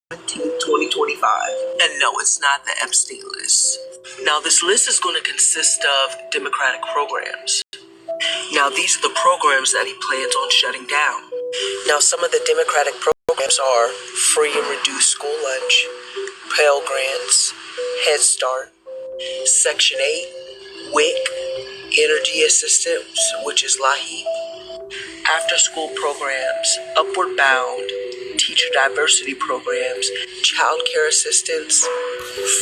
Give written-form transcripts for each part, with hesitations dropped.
2025. And no, it's not the Epstein list. Now, this list is going to consist of Democratic programs. Now, these are the programs that he plans on shutting down. Now, some of the Democratic programs are free and reduced school lunch, Pell Grants, Head Start, Section 8, WIC, Energy Assistance, which is LAHEAP, after-school programs, Upward Bound, teacher diversity programs, child care assistance,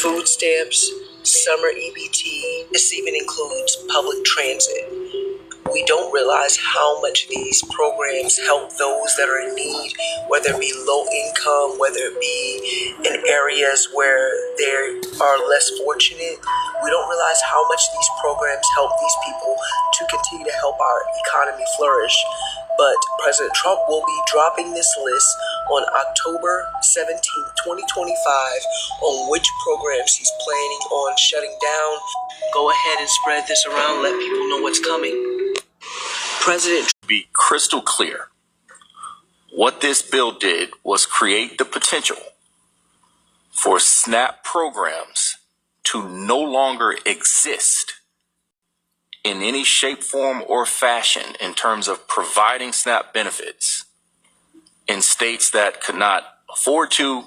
food stamps, summer EBT. This even includes public transit. We don't realize how much these programs help those that are in need, whether it be low income, whether it be in areas where they are less fortunate. We don't realize how much these programs help these people to continue to help our economy flourish. But President Trump will be dropping this list on October 17th, 2025, on which programs he's planning on shutting down. Go ahead and spread this around, let people know what's coming. President be crystal clear. What this bill did was create the potential for SNAP programs to no longer exist in any shape, form, or fashion in terms of providing SNAP benefits in states that could not afford to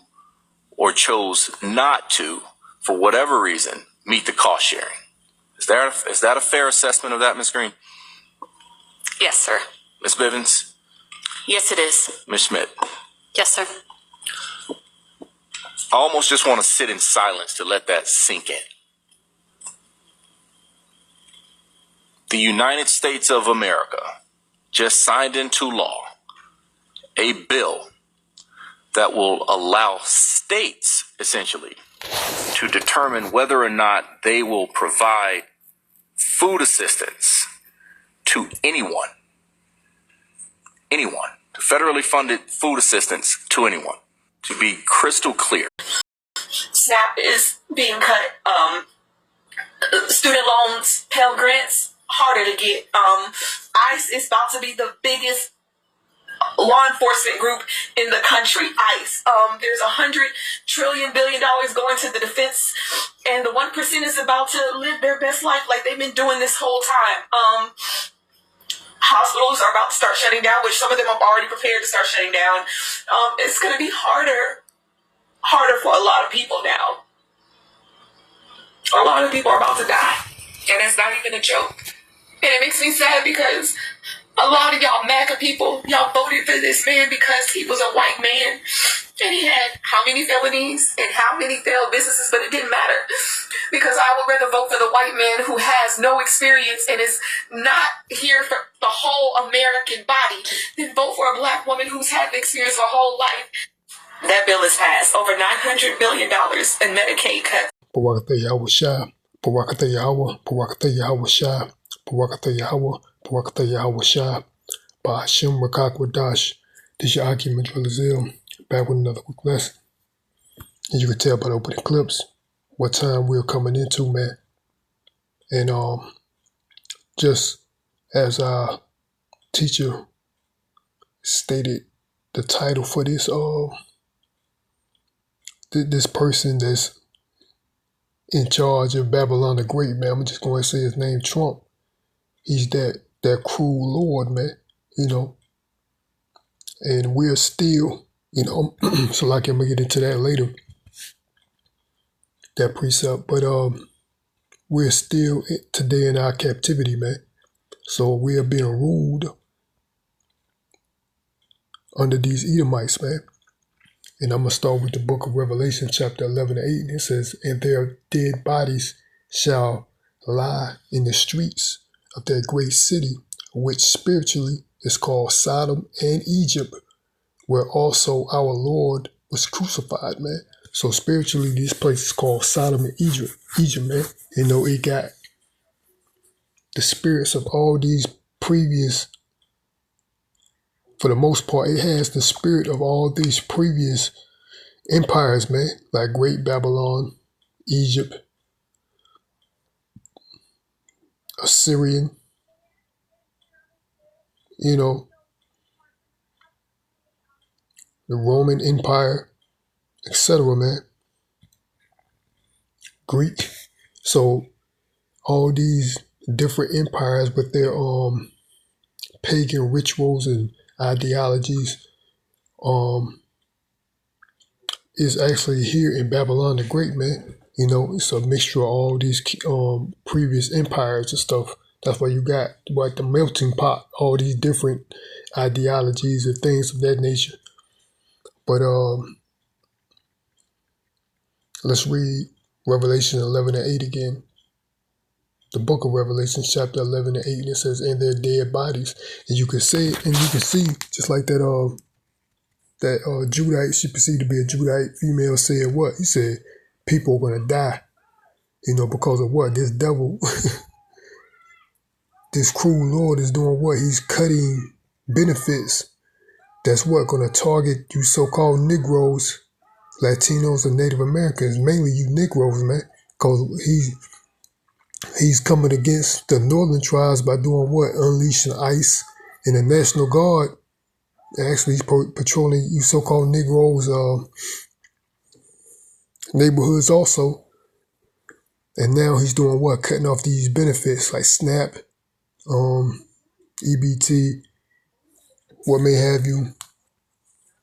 or chose not to, for whatever reason, meet the cost sharing. Is that a fair assessment of that, Ms. Green? Yes, sir. Ms. Bivens? Yes, it is. Ms. Schmidt? Yes, sir. I almost just want to sit in silence to let that sink in. The United States of America just signed into law a bill that will allow states, essentially, to determine whether or not they will provide food assistance to anyone, to federally funded food assistance to anyone. To be crystal clear. SNAP is being cut. Student loans, Pell Grants, harder to get. ICE is about to be the biggest law enforcement group in the country. ICE. There's $100 trillion billion going to the defense, and the 1% is about to live their best life like they've been doing this whole time. Hospitals are about to start shutting down, which some of them are already prepared to start shutting down. It's going to be harder for a lot of people now. A lot of people are about to die, and it's not even a joke. And it makes me sad because a lot of y'all MAGA people, y'all voted for this man because he was a white man, and he had how many felonies and how many failed businesses, but it didn't matter because I would rather vote for the white man who has no experience and is not here for the whole American body than vote for a black woman who's had the experience her whole life. That bill is passed. Over $900 billion in Medicaid cuts. Pawakata Yahweh Pawakata Yahweh, Pawakata Yahweh Shah, Pawakata Yahweh, Pawakata Yahweh Shah, Ba'ashim Rakakwadash. This is your Aki Madralazil, back with another quick lesson. And you can tell by the opening clips what time we're coming into, man. And just as our teacher stated, the title for this this person that's in charge of Babylon the Great, man, I'm just going to say his name, Trump. He's that cruel Lord, man, and we're still, so like I'm going to get into that later, that precept, but we're still today in our captivity, man. So we are being ruled under these Edomites, man. And I'm going to start with the book of Revelation, chapter 11 and 8. And it says, and their dead bodies shall lie in the streets of that great city, which spiritually is called Sodom and Egypt, where also our Lord was crucified, man. So spiritually, this place is called Sodom and Egypt, man. It got the spirits of all these previous, for the most part, it has the spirit of all these previous empires, man, like Great Babylon, Egypt, Assyrian, the Roman Empire, etc., man. Greek. So all these different empires with their pagan rituals and ideologies is actually here in Babylon the Great, man. You know, it's a mixture of all these previous empires and stuff. That's why you got like the melting pot, all these different ideologies and things of that nature. But let's read Revelation 11 and 8 again. The book of Revelation, chapter 11 and 8, and it says, "And their dead bodies." And you can say, and you can see, just like that Judite, she perceived to be a Judite female, said what? He said, people are going to die, you know, because of what? This devil, this cruel Lord is doing what? He's cutting benefits. That's what? Going to target you so-called Negroes, Latinos, and Native Americans, mainly you Negroes, man, because he's coming against the northern tribes by doing what? Unleashing ICE and the National Guard. Actually, he's patrolling you so-called Negroes' neighborhoods also. And now he's doing what? Cutting off these benefits like SNAP, EBT, what may have you,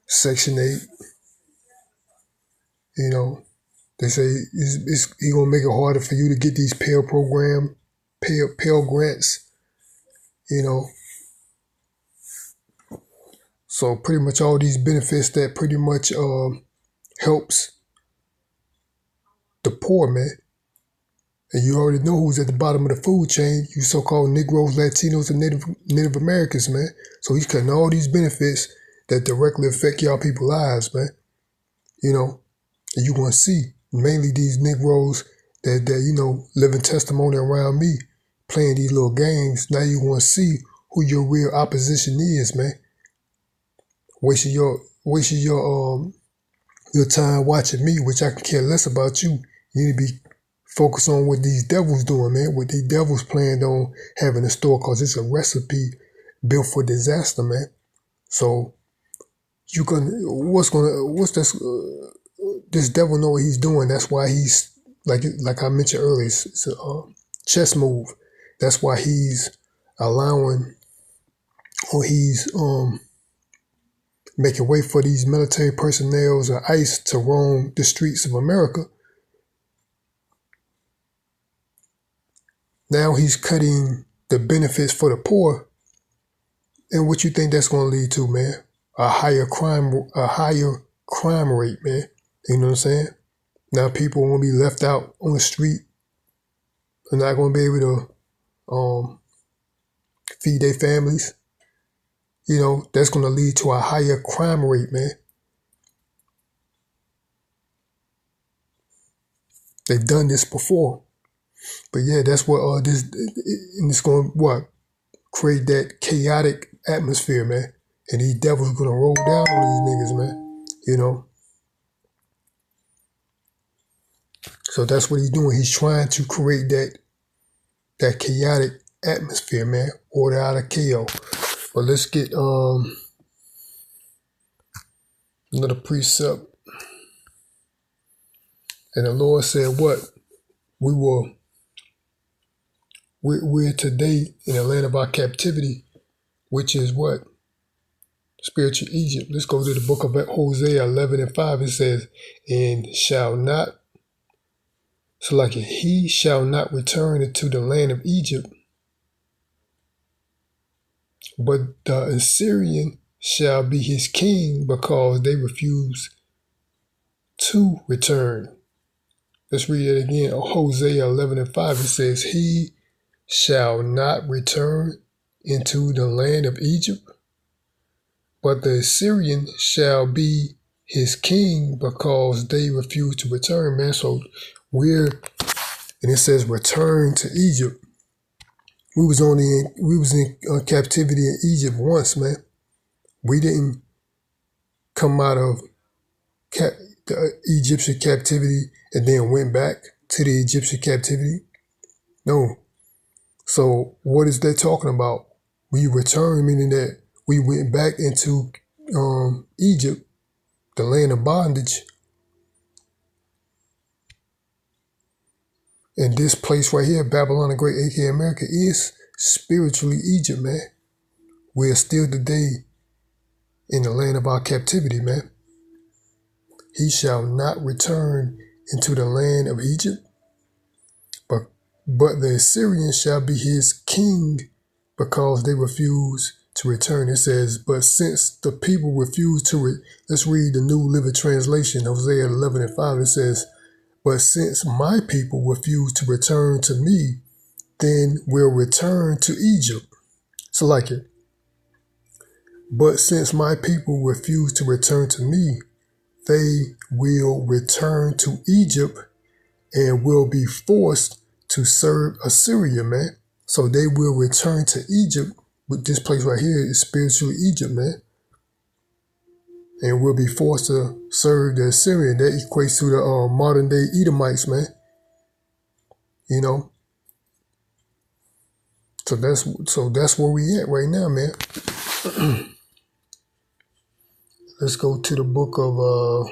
Section 8. You know, they say he's going to make it harder for you to get these Pell Grants, you know. So pretty much all these benefits that pretty much helps the poor, man. And you already know who's at the bottom of the food chain, you so-called Negroes, Latinos, and Native Americans, man. So he's cutting all these benefits that directly affect y'all people's lives, man. You know, and you're going to see mainly these Negroes that you know, living testimony around me, playing these little games. Now you want to see who your real opposition is, man. Wasting your time watching me, which I can care less about you. You need to be focused on what these devils doing, man. What these devils planned on having in store, because it's a recipe built for disaster, man. So this devil know what he's doing. That's why he's like I mentioned earlier, it's a chess move. That's why he's allowing, or he's making way for these military personnel or ICE to roam the streets of America. Now he's cutting the benefits for the poor. And what you think that's going to lead to, man? A higher crime rate, man. You know what I'm saying? Now people are going to be left out on the street. They're not going to be able to feed their families. You know, that's going to lead to a higher crime rate, man. They've done this before. But yeah, that's what and it's going to what? Create that chaotic atmosphere, man. And these devils are going to roll down on these niggas, man. You know? So that's what he's doing. He's trying to create that chaotic atmosphere, man. Order out of chaos. But let's get another precept. And the Lord said what? We're today in the land of our captivity, which is what? Spiritual Egypt. Let's go to the book of Hosea 11 and 5. It says, and he shall not return into the land of Egypt, but the Assyrian shall be his king, because they refuse to return. Let's read it again. Hosea 11 and 5. It says, he shall not return into the land of Egypt, but the Assyrian shall be his king, because they refuse to return, man. So and it says return to Egypt. We was in captivity in Egypt once, man. We didn't come out of the Egyptian captivity and then went back to the Egyptian captivity. No. So what is that talking about? We returned, meaning that we went back into Egypt, the land of bondage, And this place right here, Babylon the Great, aka America, is spiritually Egypt, man. We're still today in the land of our captivity, man. He shall not return into the land of Egypt, but the Assyrians shall be his king because they refuse to return. It says, but since the people refuse to, let's read the New Living Translation, Hosea 11:5. It says, but since my people refuse to return to me, then we'll return to Egypt. So like it. But since my people refuse to return to me, they will return to Egypt and will be forced to serve Assyria, man. So they will return to Egypt. But this place right here is spiritually Egypt, man. And will be forced to serve the Assyrian. That equates to the modern day Edomites, man. You know. So that's where we at right now, man. Let's go to the book of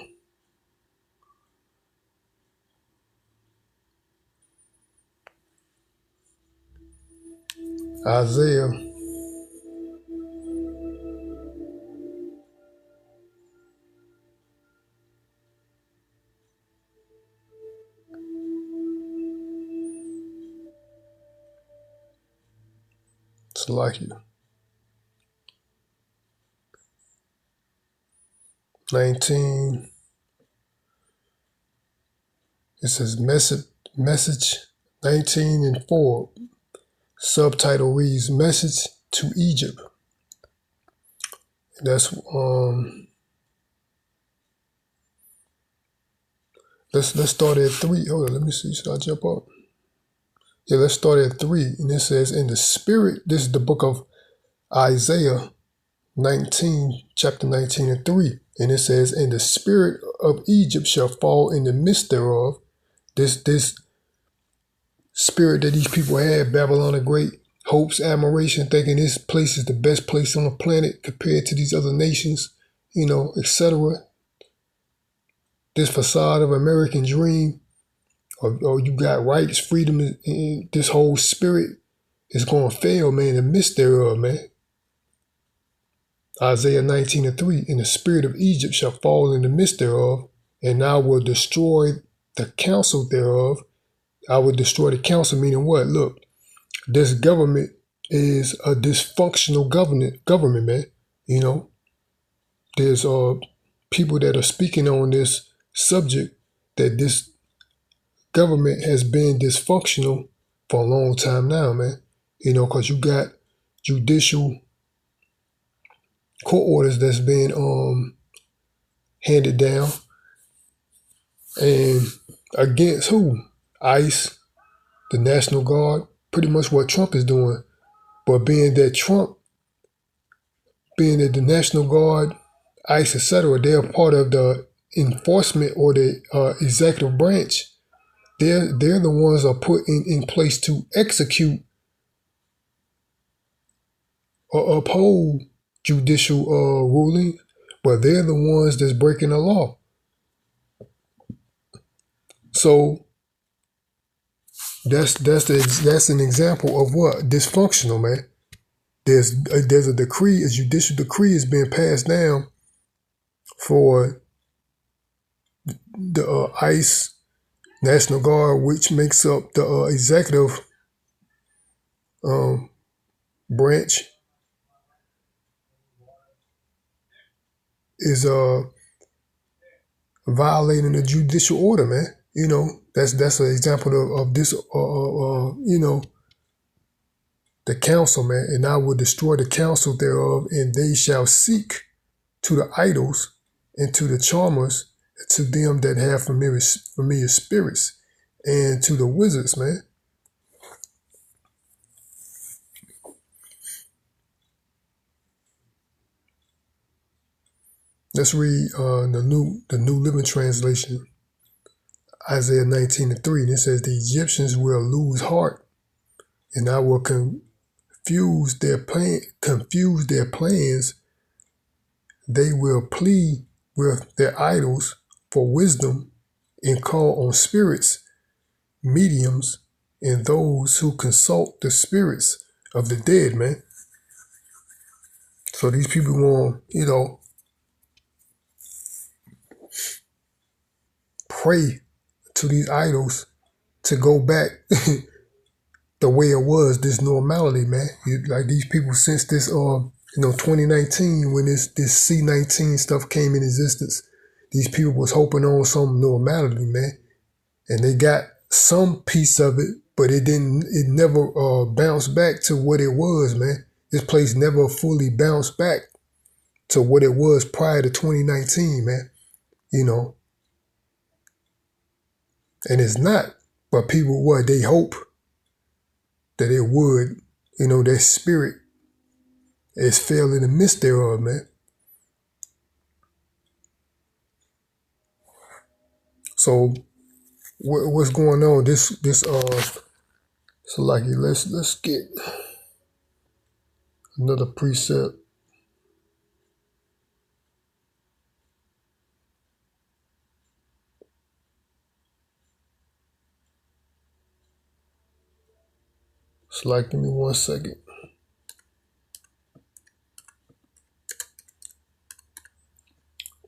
Isaiah. It's like it. 19. It says message 19:4. Subtitle reads Message to Egypt. That's let's start at 3. Hold on, let me see. Should I jump up? Yeah, let's start at 3. And it says, in the spirit, this is the book of Isaiah 19, chapter 19:3. And it says, and the spirit of Egypt shall fall in the midst thereof. This spirit that these people had, Babylon the Great, hopes, admiration, thinking this place is the best place on the planet compared to these other nations, you know, etc. This facade of American dream, or you got rights, freedom, and this whole spirit is going to fail, man, in the midst thereof, man. Isaiah 19:3, and the spirit of Egypt shall fall in the midst thereof, and I will destroy the counsel thereof. I will destroy the counsel, meaning what? Look, this government is a dysfunctional government, man. You know, there's people that are speaking on this subject that this government has been dysfunctional for a long time now, man. You know, because you got judicial court orders that's been handed down, and against who? ICE, the National Guard, pretty much what Trump is doing. But being that the National Guard, ICE, etc., they're part of the enforcement or the executive branch. They're the ones that are put in place to execute or uphold judicial ruling, but they're the ones that's breaking the law. So that's an example of what? Dysfunctional, man. There's a decree, a judicial decree is being passed down for the ICE, National Guard, which makes up the executive branch, is violating the judicial order, man. You know, that's an example of this, you know, the counsel, man. And I will destroy the counsel thereof, and they shall seek to the idols and to the charmers, to them that have familiar spirits, and to the wizards, man. Let's read the New Living Translation, Isaiah 19:3. And it says, the Egyptians will lose heart, and I will confuse their plans. They will plead with their idols for wisdom and call on spirits mediums and those who consult the spirits of the dead, man. So these people want, pray to these idols to go back the way it was, this normality, man. Like these people since this 2019, when this C-19 stuff came in existence, these people was hoping on some normality, man. And they got some piece of it, but it never bounced back to what it was, man. This place never fully bounced back to what it was prior to 2019, man. And it's not, but people, they hope that it would, their spirit is failing in the midst thereof, man. So what's going on? So like, let's get another precept. It's like, give me 1 second.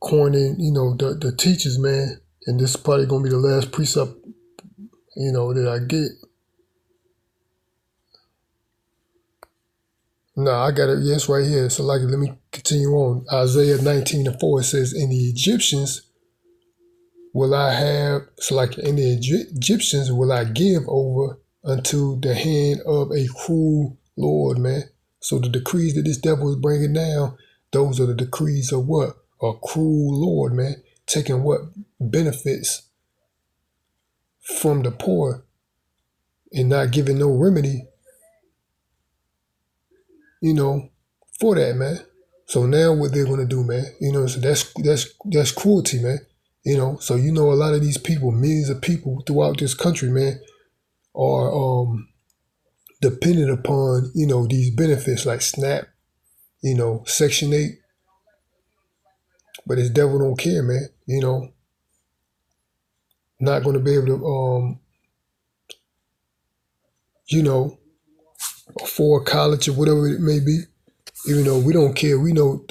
Coining, the teachers, man, and this is probably gonna be the last precept, that I get. I got it. Yes, right here. So like, let me continue on. Isaiah 19:4, it says, "In the Egyptians will I have," so like, "in the Egyptians will I give over unto the hand of a cruel Lord," man. So the decrees that this devil is bringing down, those are the decrees of what? A cruel Lord, man. Taking what? Benefits from the poor and not giving no remedy, for that, man. So now what they're going to do, man, so that's cruelty, man. So a lot of these people, millions of people throughout this country, man, are dependent upon, these benefits like SNAP, Section 8. But this devil don't care, man. Not going to be able to, afford college or whatever it may be. Even though we don't care, we know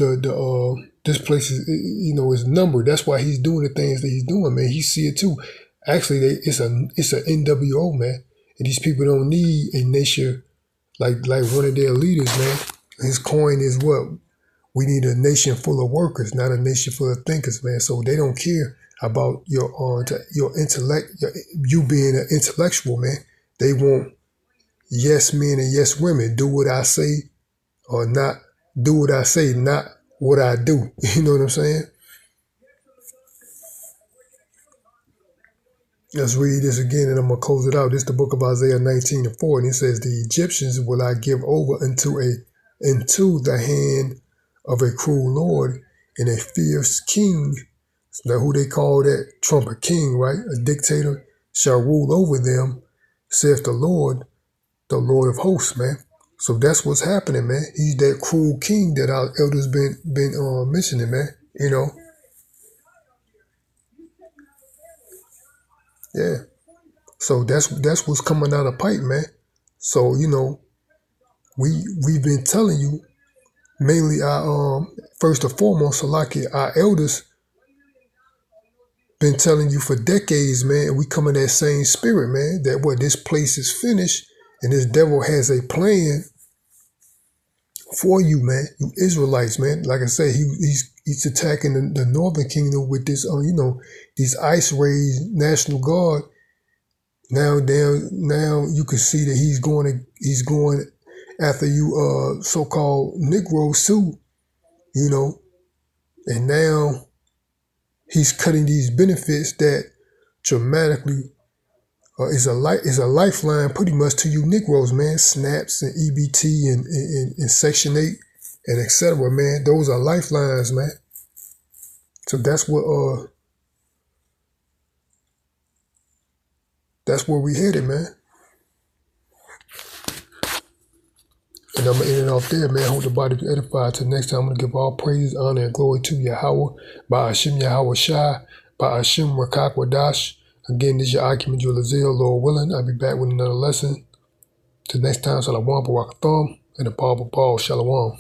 this place is, is numbered. That's why he's doing the things that he's doing, man. He see it too. Actually, it's a NWO, man. And these people don't need a nation like one of their leaders, man. His coin is what? We need a nation full of workers, not a nation full of thinkers, man. So they don't care about your intellect, you being an intellectual, man. They want yes men and yes women. Do what I say, or not do what I say, not what I do. You know what I'm saying? Let's read this again, and I'm going to close it out. This is the book of Isaiah 19:4, and it says, "The Egyptians will I give over into the hand of a cruel Lord and a fierce king." Now, who they call that? Trump a king, right? A dictator shall rule over them, saith the Lord of hosts, man. So that's what's happening, man. He's that cruel king that our elders been mentioning, man. Yeah. So that's what's coming out of pipe, man. So we've been telling you, mainly our first and foremost, our elders been telling you for decades, man. We come in that same spirit, man. That this place is finished, and this devil has a plan for you, man. You Israelites, man. Like I said, he's attacking the northern kingdom with this, these ice rays, National Guard. Now you can see that he's going after you, so-called Negroes too, and now he's cutting these benefits that dramatically is a lifeline pretty much to you Negroes, man. SNAPs and EBT and Section 8 and etc., man. Those are lifelines, man. So that's where we headed, man. And I'm going to end it off there, man. Hope the body be edified. Till next time, I'm going to give all praise, honor, and glory to Yahweh, by Hashem Yahweh Shai, by Hashem Rakak Wadash, Again, this is your Akim Jewel Azil, Lord willing. I'll be back with another lesson. Till next time, Shalom, Barakatham, and the Ball Shalom.